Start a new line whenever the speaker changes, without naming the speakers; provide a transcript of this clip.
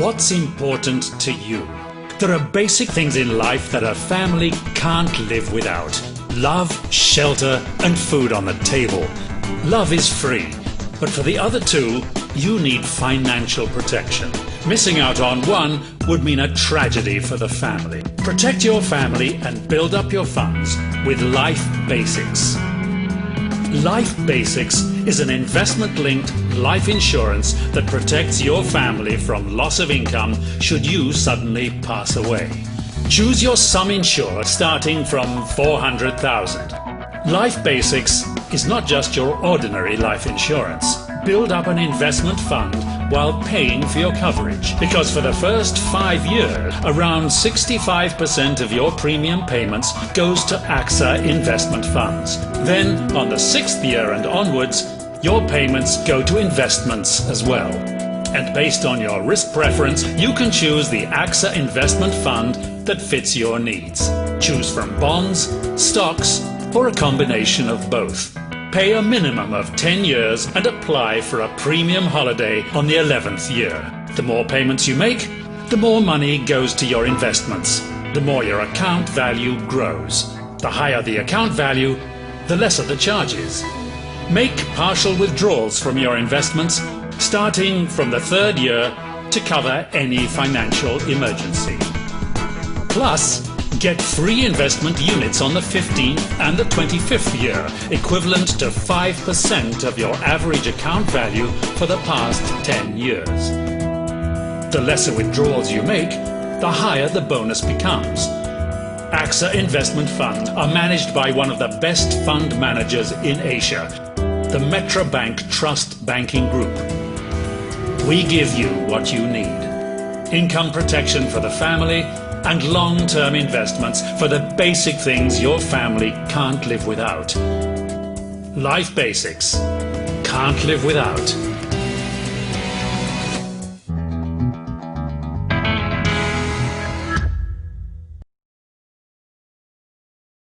What's important to you? There are basic things in life that a family can't live without. Love, shelter, and food on the table. Love is free, but for the other two, you need financial protection. Missing out on one would mean a tragedy for the family. Protect your family and build up your funds with Life Basix. Life Basix is an investment-linked life insurance that protects your family from loss of income should you suddenly pass away. Choose your sum insured starting from $400,000. Life Basix is not just your ordinary life insurance. Build up an investment fund while paying for your coverage, because for the first 5 years, around 65% of your premium payments goes to AXA investment funds. Then, on the 6th year and onwards, your payments go to investments as well. And based on your risk preference, you can choose the AXA investment fund that fits your needs. Choose from bonds, stocks, or a combination of both. Pay a minimum of 10 years and apply for a premium holiday on the 11th year. The more payments you make, the more money goes to your investments. The more your account value grows. The higher the account value, the lesser the charges. Make partial withdrawals from your investments starting from the 3rd year to cover any financial emergency. Plus, get free investment units on the 15th and the 25th year, equivalent to 5% of your average account value for the past 10 years. The lesser withdrawals you make, the higher the bonus becomes. AXA Investment Fund are managed by one of the best fund managers in Asia, the Metrobank Trust Banking Group. We give you what you need. Income protection for the family and long-term investments for the basic things your family can't live without. Life Basix. Can't live without.